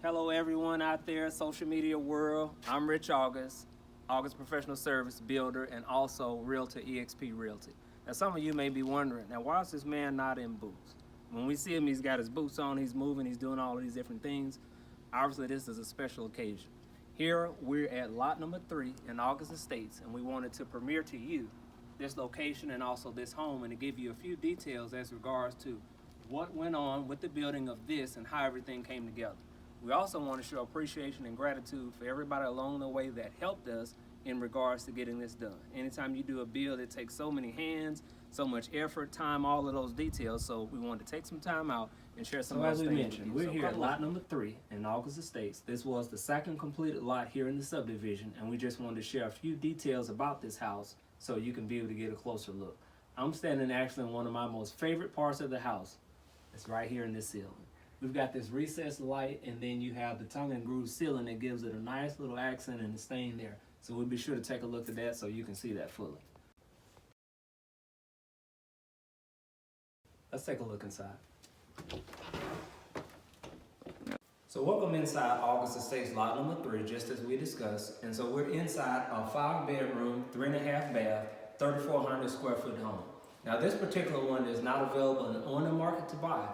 Hello everyone out there, social media world. I'm Rich August, August Professional Service Builder, and also Realtor EXP Realty. Now some of you may be wondering, now why is this man not in boots? When we see him, he's got his boots on, he's moving, he's doing all of these different things. Obviously this is a special occasion. Here we're at lot number 3 in August Estates, and we wanted to premiere to you this location and also this home, and to give you a few details as regards to what went on with the building of this and how everything came together. We also want to show appreciation and gratitude for everybody along the way that helped us in regards to getting this done. Anytime you do a build, it takes so many hands, so much effort, time, all of those details. So we wanted to take some time out and share some of those things. As we mentioned, we're here at lot number 3 in August Estates. This was the second completed lot here in the subdivision, and we just wanted to share a few details about this house so you can be able to get a closer look. I'm standing actually in one of my most favorite parts of the house. It's right here in this ceiling. We've got this recessed light, and then you have the tongue and groove ceiling that gives it a nice little accent and a stain there. So we'll be sure to take a look at that so you can see that fully. Let's take a look inside. So welcome inside August Estates lot number 3, just as we discussed. And so we're inside a 5-bedroom, 3.5 bath, 3,400 square foot home. Now this particular one is not available and on the market to buy,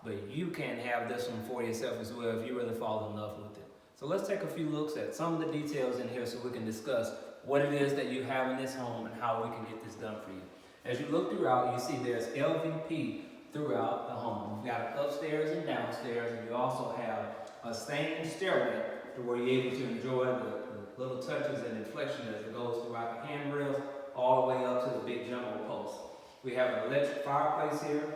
but you can have this one for yourself as well if you really fall in love with it. So let's take a few looks at some of the details in here so we can discuss what it is that you have in this home and how we can get this done for you. As you look throughout, you see there's LVP throughout the home. You've got upstairs and downstairs, and you also have a stained stairway to where you're able to enjoy the little touches and inflection as it goes throughout the handrails all the way up to the big jumbo post. We have an electric fireplace here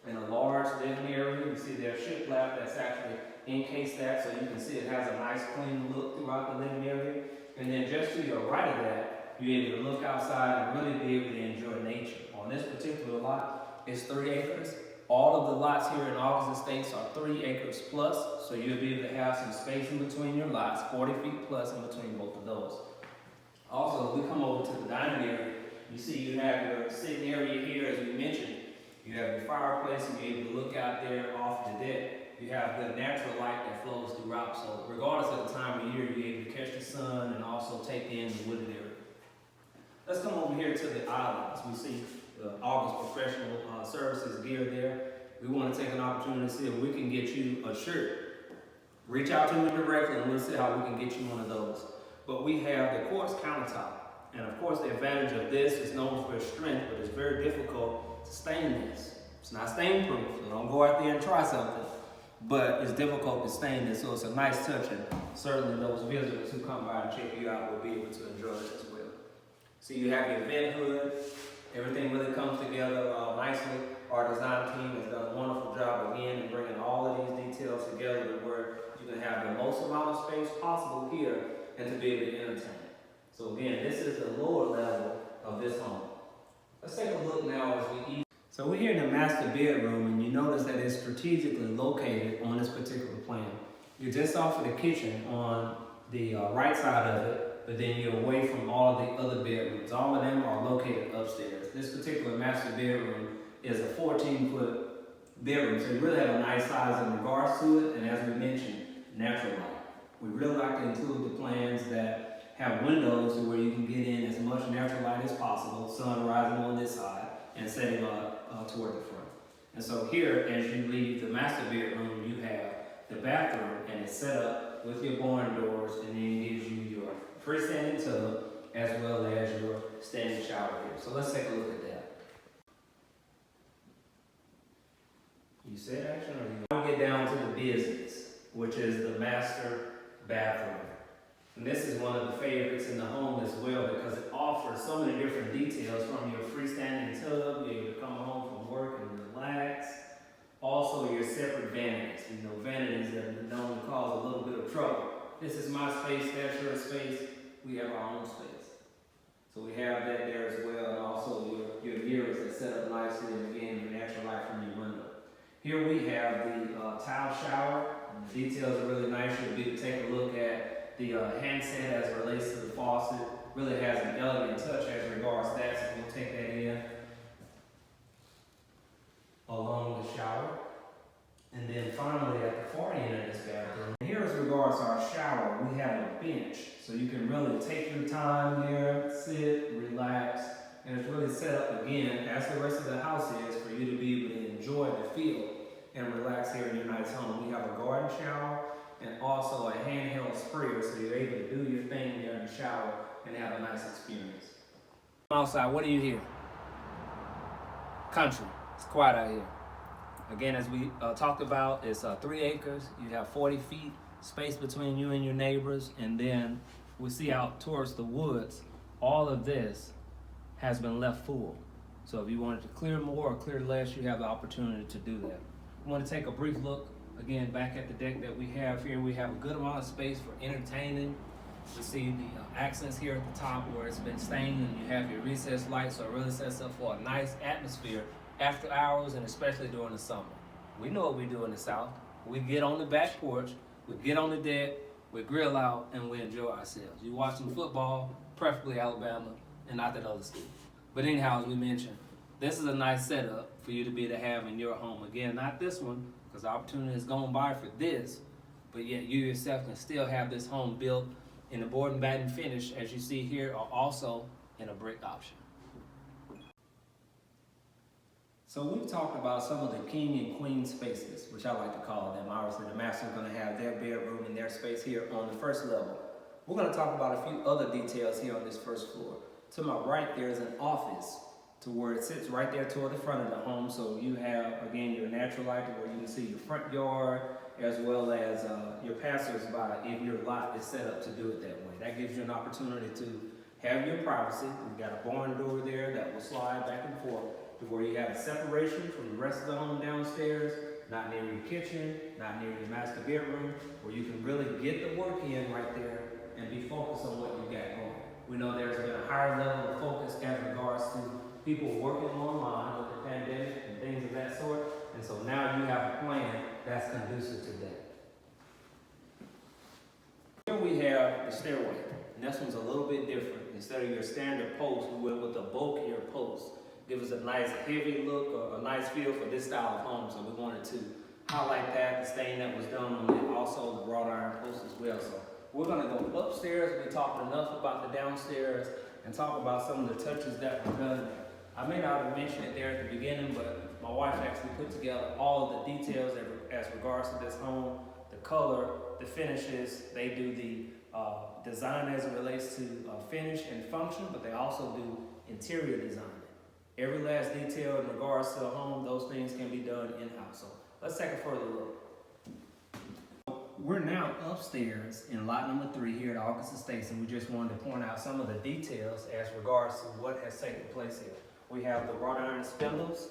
and a large living area. You see there's shiplap that's actually encased that, so you can see it has a nice clean look throughout the living area. And then just to your right of that, you're able to look outside and really be able to enjoy nature. On this particular lot, it's 3 acres. All of the lots here in August Estates are 3 acres plus, so you'll be able to have some space in between your lots, 40 feet plus in between both of those. Also, we come over to the dining area. You see you have your sitting area here, as we mentioned. You have your fireplace, and you're able to look out there off the deck. You have the natural light that flows throughout, so regardless of the time of year, you're able to catch the sun and also take in the wooded area. Let's come over here to the islands. We see the August Professional Services gear there. We want to take an opportunity to see if we can get you a shirt. Reach out to me directly and we'll see how we can get you one of those. But we have the quartz countertop. And of course the advantage of this is known for its strength, but it's very difficult to stain this. It's not stain proof, so don't go out there and try something. But it's difficult to stain this, so it's a nice touch, and certainly those visitors who come by and check you out will be able to enjoy it as well. So you have your vent hood. Everything really comes together nicely. Our design team has done a wonderful job again in bringing all of these details together to where you can have the most amount of space possible here and to be able to entertain. So again, this is the lower level of this home. Let's take a look now as we eat. So we're here in the master bedroom, and you notice that it's strategically located on this particular plan. You're just off of the kitchen on the right side of it, but then you're away from all of the other bedrooms. All of them are located upstairs. This particular master bedroom is a 14-foot bedroom, so you really have a nice size in regards to it, and as we mentioned, natural light. We really like to include the plans that have windows to where you can get in as much natural light as possible, sun rising on this side and setting up toward the front. And so here, as you leave the master bedroom, you have the bathroom, and it's set up with your barn doors, and then it gives you your freestanding tub as well as your standing shower here. So let's take a look at that. You said action, or you want to get down to the business, which is the master bathroom. And this is one of the favorites in the home as well because it offers so many different details, from your freestanding tub, you're able to come home from work and relax. Also your separate vanities. You know, vanities that are known to cause a little bit of trouble. This is my space, that's your space. We have our own space. So we have that there as well, and also your mirrors that set up nicely, and again, your natural light from your window. Here we have the tile shower. The details are really nice. You'll be able to take a look at the handset as it relates to the faucet. Really has an elegant touch as regards to that, so we'll take that in along the shower. And then finally at the far end of this bathroom, here as regards to our shower, we have a bench. So you can really take your time here, sit, relax, and it's really set up again, as the rest of the house is, for you to be able to enjoy the feel and relax here in your nice home. We have a garden shower and also a handheld sprayer, so you're able to do your thing there in the shower and have a nice experience. Outside, what do you hear? Country. It's quiet out here. Again, as we talked about, it's 3 acres. You have 40 feet space between you and your neighbors, and then we see out towards the woods. All of this has been left full. So if you wanted to clear more or clear less, you have the opportunity to do that. We want to take a brief look again back at the deck that we have here. We have a good amount of space for entertaining. You see the accents here at the top where it's been stained, and you have your recessed lights, so it really sets up for a nice atmosphere after hours and especially during the summer. We know what we do in the South. We get on the back porch, we get on the deck, we grill out, and we enjoy ourselves. You watch some football, preferably Alabama, and not that other school. But anyhow, as we mentioned, this is a nice setup for you to be able to have in your home. Again, not this one, because the opportunity is going by for this, but yet you yourself can still have this home built in the board and batten finish, as you see here, or also in a brick option. So we've talked about some of the king and queen spaces, which I like to call them. Obviously, the master is going to have their bedroom and their space here on the first level. We're going to talk about a few other details here on this first floor. To my right, there's an office to where it sits right there toward the front of the home. So you have, again, your natural light to where you can see your front yard, as well as your passersby if your lot is set up to do it that way. That gives you an opportunity to have your privacy. We've got a barn door there that will slide back and forth to where you have a separation from the rest of the home downstairs, not near your kitchen, not near your master bedroom, where you can really get the work in right there and be focused on what you got going. We know there's been a higher level of focus as regards to people working online with the pandemic and things of that sort, and so now you have a plan that's conducive to that. Here we have the stairway, and this one's a little bit different. Instead of your standard post, we went with a bulkier post. Give us a nice heavy look or a nice feel for this style of home, so we wanted to highlight that, the stain that was done on it, also the wrought iron post as well. So we're going to go upstairs. We talked enough about the downstairs and talk about some of the touches that were done. I may not have mentioned it there at the beginning, but my wife actually put together all of the details as regards to this home, the color, the finishes. They do the design as it relates to finish and function, but they also do interior design. Every last detail in regards to the home, those things can be done in-house. So let's take a further look. We're now upstairs in lot number 3 here at August Estates, and we just wanted to point out some of the details as regards to what has taken place here. We have the wrought iron spindles,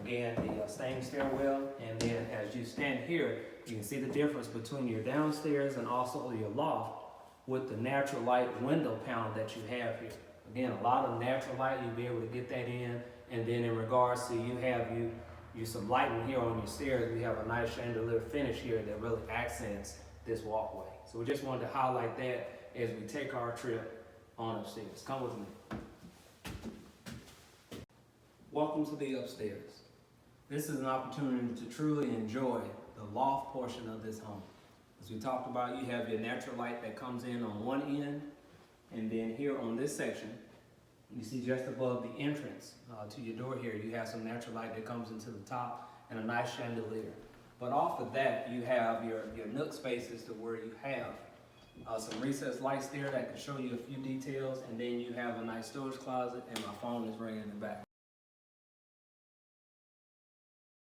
again, the stained stairwell, and then as you stand here, you can see the difference between your downstairs and also your loft with the natural light window panel that you have here. Again, a lot of natural light, you'll be able to get that in, and then in regards to you some lighting here on your stairs, we have a nice chandelier finish here that really accents this walkway. So we just wanted to highlight that as we take our trip on upstairs. Come with me. Welcome to the upstairs. This is an opportunity to truly enjoy the loft portion of this home. As we talked about, you have your natural light that comes in on one end, and then here on this section, you see just above the entrance to your door here, you have some natural light that comes into the top and a nice chandelier. But off of that, you have your nook spaces to where you have some recessed lights there that can show you a few details, and then you have a nice storage closet, and my phone is ringing in the back.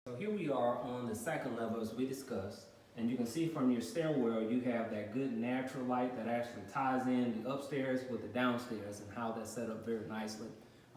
So here we are on the second level as we discussed, and you can see from your stairwell you have that good natural light that actually ties in the upstairs with the downstairs and how that's set up very nicely.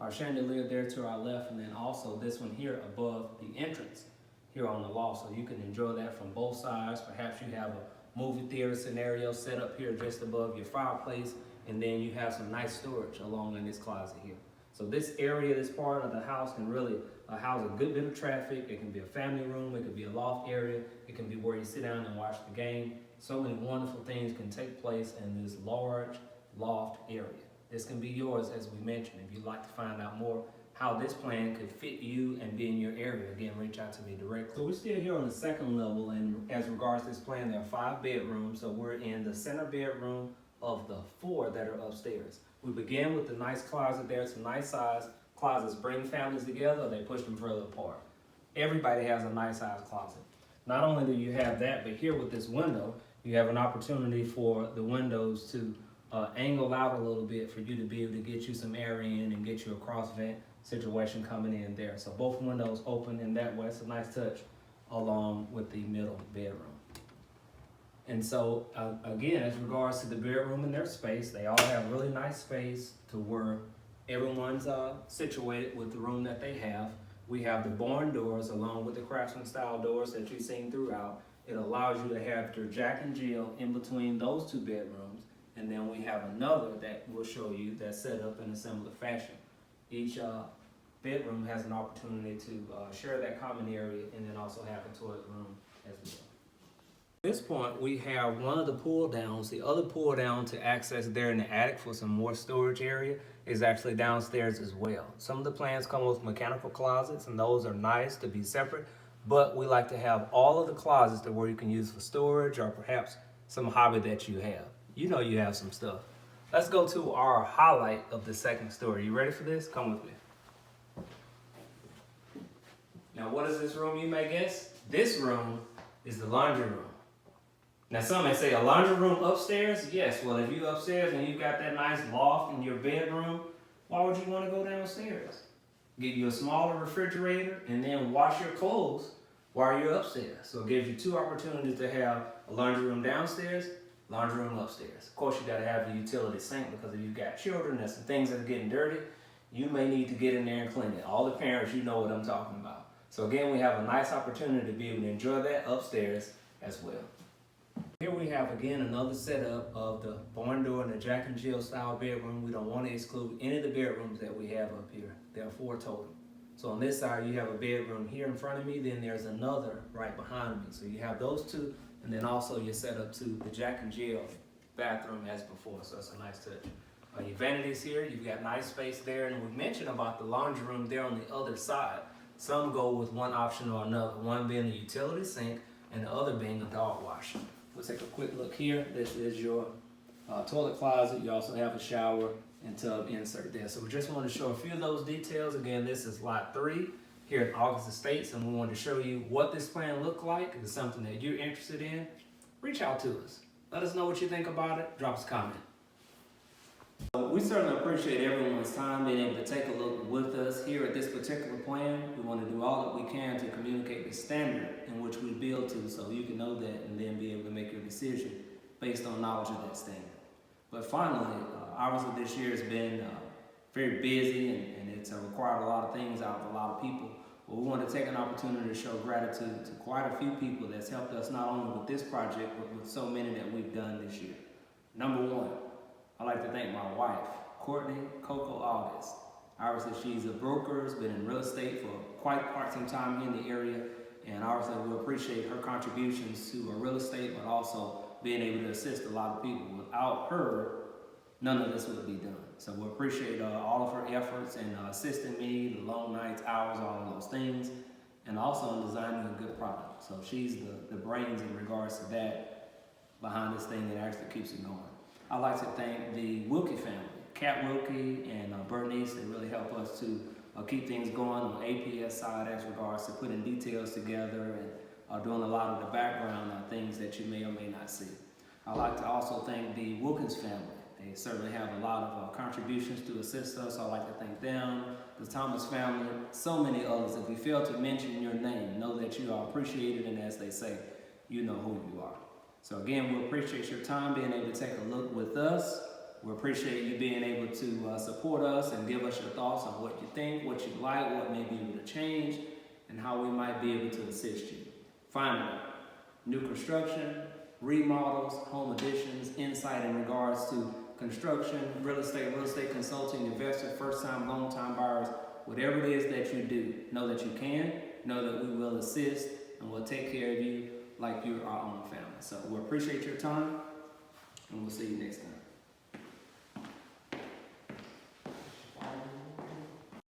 Our chandelier there to our left, and then also this one here above the entrance here on the loft, so you can enjoy that from both sides. Perhaps you have a movie theater scenario set up here just above your fireplace, and then you have some nice storage along in this closet here. So this area, this part of the house can really house a good bit of traffic. It can be a family room, it could be a loft area, it can be where you sit down and watch the game. So many wonderful things can take place in this large loft area. This can be yours, as we mentioned. If you'd like to find out more, how this plan could fit you and be in your area, again, reach out to me directly. So we're still here on the second level, and as regards to this plan, there are 5 bedrooms, so we're in the center bedroom of the 4 that are upstairs. We begin with the nice closet there. Some nice size closets bring families together, they push them further apart. Everybody has a nice size closet. Not only do you have that, but here with this window, you have an opportunity for the windows to angle out a little bit for you to be able to get you some air in and get you a cross vent situation coming in there. So both windows open in that way. It's a nice touch along with the middle bedroom. And so again, as regards to the bedroom and their space, they all have really nice space to where everyone's situated with the room that they have. We have the barn doors along with the craftsman style doors that you've seen throughout. It allows you to have your Jack and Jill in between those 2 bedrooms. And then we have another that we'll show you that's set up in a similar fashion. Each bedroom has an opportunity to share that common area and then also have a toilet room as well. At this point, we have one of the pull downs. The other pull down to access there in the attic for some more storage area is actually downstairs as well. Some of the plans come with mechanical closets, and those are nice to be separate, but we like to have all of the closets to where you can use for storage or perhaps some hobby that you have. You know you have some stuff. Let's go to our highlight of the second story. You ready for this? Come with me. Now, what is this room, you may guess? This room is the laundry room. Now, some may say, a laundry room upstairs? Yes, well, if you're upstairs and you've got that nice loft in your bedroom, why would you want to go downstairs? Get you a smaller refrigerator and then wash your clothes while you're upstairs. So it gives you 2 opportunities to have a laundry room downstairs, laundry room upstairs. Of course, you got to have your utility sink because if you've got children and some things that are getting dirty, you may need to get in there and clean it. All the parents, you know what I'm talking about. So again, we have a nice opportunity to be able to enjoy that upstairs as well. Here we have again another setup of the barn door and the Jack and Jill style bedroom. We don't want to exclude any of the bedrooms that we have up here. There are 4 total. So on this side, you have a bedroom here in front of me, then there's another right behind me. So you have those 2, and then also you're set up to the Jack and Jill bathroom as before. So it's a nice touch. Your vanities here, you've got nice space there, and we mentioned about the laundry room there on the other side. Some go with one option or another, one being the utility sink and the other being a dog wash. We'll take a quick look here. This is your toilet closet. You also have a shower and tub insert there. So we just want to show a few of those details. Again, this is lot 3 here at August Estates, and we wanted to show you what this plan looked like. If it's something that you're interested in, reach out to us. Let us know what you think about it. Drop us a comment. We certainly appreciate everyone's time being able to take a look with us here at this particular plan. We want to do all that we can to communicate the standard in which we build to so you can know that and then be able to make your decision based on knowledge of that standard. But finally, obviously this year has been very busy and it's required a lot of things out of a lot of people. But we want to take an opportunity to show gratitude to quite a few people that's helped us not only with this project, but with so many that we've done this year. Number 1, I'd like to thank my wife, Rich and CoCo August. Obviously, she's a broker, has been in real estate for quite some time here in the area, and obviously we appreciate her contributions to real estate, but also being able to assist a lot of people. Without her, none of this would be done. So we appreciate all of her efforts in assisting me, the long nights, hours, all of those things, and also in designing a good product. So she's the brains in regards to that behind this thing that actually keeps it going. I'd like to thank the Wilkie family, Kat Wilkie and Bernice. They really help us to keep things going on the APS side as regards to putting details together and doing a lot of the background things that you may or may not see. I'd like to also thank the Wilkins family. They certainly have a lot of contributions to assist us. I'd like to thank them, the Thomas family, so many others. If we fail to mention your name, know that you are appreciated, and as they say, you know who you are. So again, we appreciate your time being able to take a look with us. We appreciate you being able to support us and give us your thoughts on what you think, what you like, what may be able to change, and how we might be able to assist you. Finally, new construction, remodels, home additions, insight in regards to construction, real estate consulting, investors, first-time, long-time buyers, whatever it is that you do, know that you can, know that we will assist, and we'll take care of you like you're our own family. So we appreciate your time, and we'll see you next time.